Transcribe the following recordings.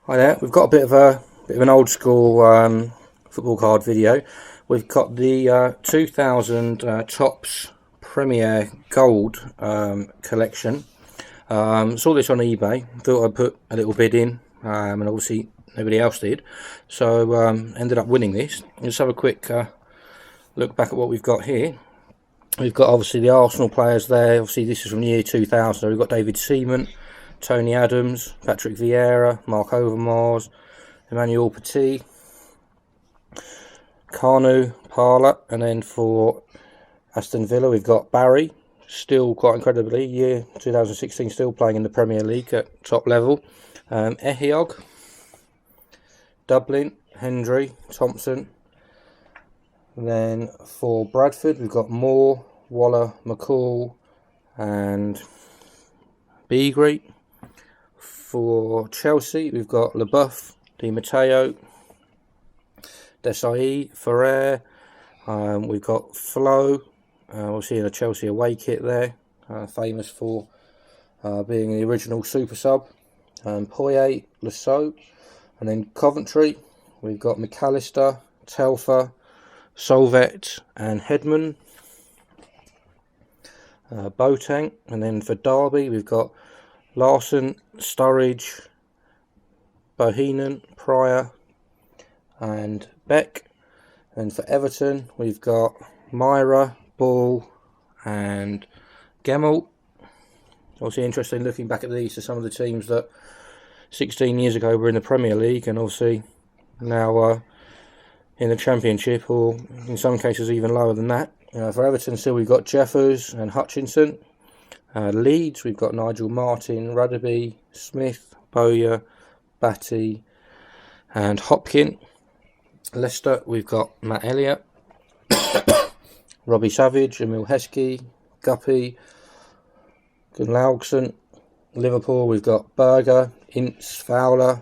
Hi there, we've got a bit of an old school football card video. We've got the 2000 Topps Premier Gold collection. Saw this on eBay, thought I'd put a little bid in, and obviously nobody else did, so ended up winning this. Let's have a quick look back at what we've got here. We've got obviously the Arsenal players there. Obviously this is from the year 2000, so we've got David Seaman, Tony Adams, Patrick Vieira, Mark Overmars, Emmanuel Petit, Kanu, Parla, and then for Aston Villa we've got Barry, still quite incredibly, year 2016, still playing in the Premier League at top level. Ehiog, Dublin, Hendry, Thompson. And then for Bradford we've got Moore, Waller, McCall, and Beagrie. For Chelsea we've got LeBuff, Di Matteo, Desai, Ferrer. We've got Flo, we'll see in a Chelsea away kit there, famous for being the original super sub. Poyet, Lasso, and then Coventry we've got McAllister, Telfer, Solvet, and Hedman. Boateng, and then for Derby we've got Larson, Sturridge, Bohinen, Pryor, and Beck. And for Everton we've got Myra, Ball, and Gemmell. Obviously interesting looking back at these to some of the teams that 16 years ago were in the Premier League and obviously now in the Championship, or in some cases even lower than that. For Everton still we've got Jeffers and Hutchinson. Leeds we've got Nigel Martin, Rudderby, Smith, Bowyer, Batty, and Hopkin. Leicester we've got Matt Elliott, Robbie Savage, Emil Heskey, Guppy, Gunlaugson. Liverpool we've got Berger, Ince, Fowler,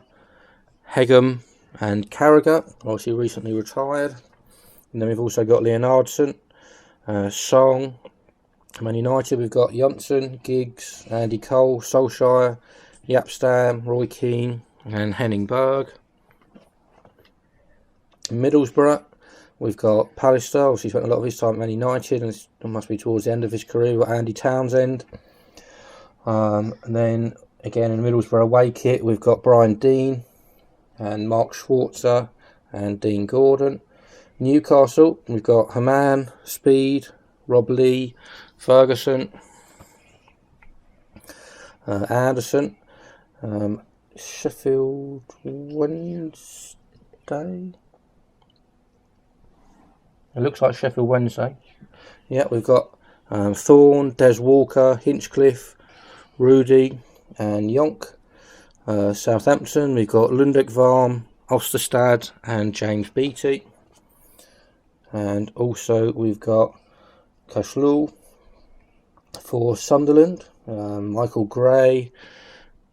Hegum, and Carragher, obviously recently retired. And then we've also got Leonardson, Song. Man United we've got Johnson, Giggs, Andy Cole, Solskjaer, Yapstam, Roy Keane, and Henning Berg. Middlesbrough we've got Pallister, obviously spent a lot of his time at Man United and it must be towards the end of his career. We've got Andy Townsend, and then again in Middlesbrough away kit we've got Brian Dean and Mark Schwarzer and Dean Gordon. Newcastle we've got Haman, Speed, Rob Lee, Ferguson, Anderson. Sheffield Wednesday, it looks like Sheffield Wednesday. Yeah, we've got Thorne, Des Walker, Hinchcliffe, Rudy, and Yonk. Southampton we've got Lundekvarm, Osterstad, and James Beattie. And also we've got Kashlul. For Sunderland, Michael Gray,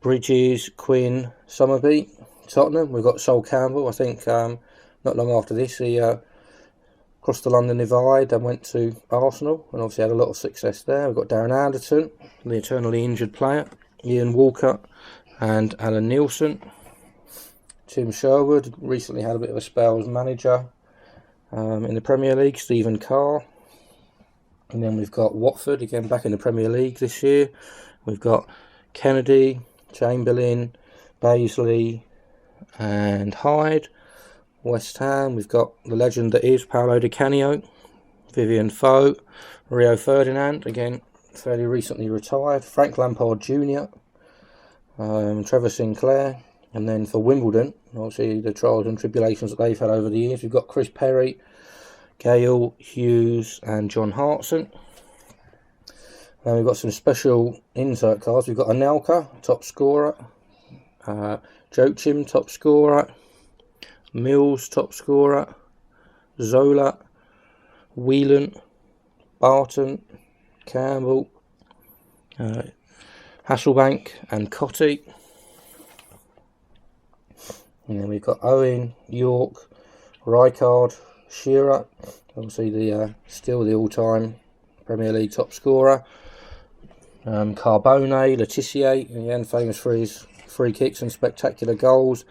Bridges, Quinn, Summerby. Tottenham we've got Sol Campbell. I think not long after this he crossed the London Divide and went to Arsenal and obviously had a lot of success there. We've got Darren Anderton, the eternally injured player, Ian Walker, and Alan Nielsen. Tim Sherwood recently had a bit of a spell as manager in the Premier League. Stephen Carr. And then we've got Watford, again back in the Premier League this year. We've got Kennedy, Chamberlain, Baisley, and Hyde. West Ham, we've got the legend that is Paolo Di Canio, Vivian Foe, Rio Ferdinand, again fairly recently retired. Frank Lampard Jr., Trevor Sinclair. And then for Wimbledon, obviously the trials and tribulations that they've had over the years, we've got Chris Perry, Gale, Hughes, and John Hartson. Then we've got some special insert cards. We've got Anelka, top scorer, Joachim, top scorer, Mills, top scorer, Zola, Whelan, Barton, Campbell, Hasselbank, and Cotty. And then we've got Owen, York, Rijkaard, Shearer, obviously still the all-time Premier League top scorer. Carbone, Letitia, again famous for his free kicks and spectacular goals.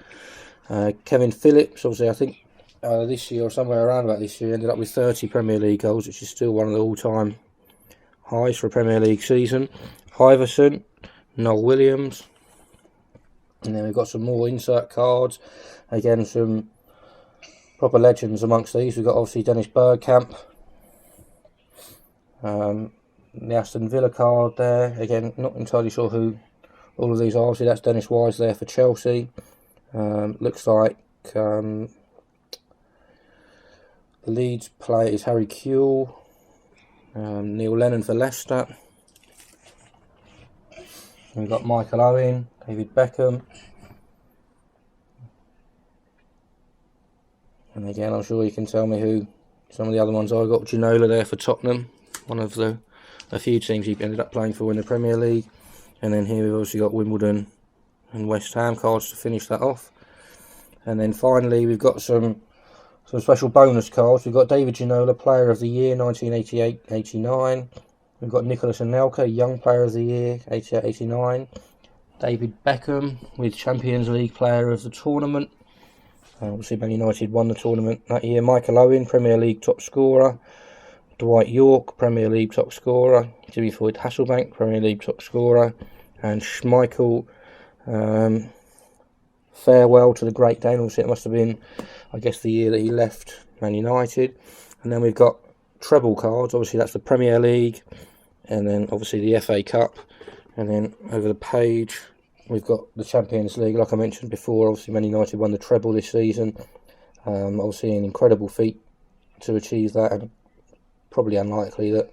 Kevin Phillips, obviously I think this year or somewhere around about this year, ended up with 30 Premier League goals, which is still one of the all-time highs for a Premier League season. Iverson, Noel Williams, and then we've got some more insert cards. Again, some proper legends amongst these. We've got obviously Dennis Bergkamp, the Aston Villa card there. Again, not entirely sure who all of these are. Obviously that's Dennis Wise there for Chelsea. Looks like the Leeds player is Harry Kewell. Neil Lennon for Leicester. We've got Michael Owen, David Beckham. And again, I'm sure you can tell me who some of the other ones are. I've got Ginola there for Tottenham, one of a few teams he ended up playing for in the Premier League. And then here we've also got Wimbledon and West Ham cards to finish that off. And then finally we've got some special bonus cards. We've got David Ginola, Player of the Year, 1988-89. We've got Nicolas Anelka, Young Player of the Year, 88-89. David Beckham with Champions League Player of the Tournament. Obviously Man United won the tournament that year. Michael Owen, Premier League top scorer. Dwight York, Premier League top scorer. Jimmy Floyd Hasselbank, Premier League top scorer. And Schmeichel, farewell to the Great Dane. Obviously it must have been, I guess, the year that he left Man United. And then we've got treble cards. Obviously that's the Premier League, and then obviously the FA Cup. And then over the page we've got the Champions League. Like I mentioned before, obviously Man United won the treble this season. Obviously an incredible feat to achieve that, and probably unlikely that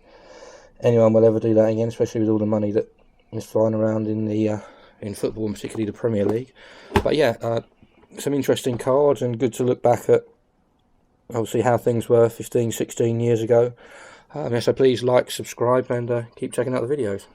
anyone will ever do that again, especially with all the money that is flying around in football, and particularly the Premier League. But yeah, some interesting cards, and good to look back at obviously how things were 15, 16 years ago. So please like, subscribe, and keep checking out the videos.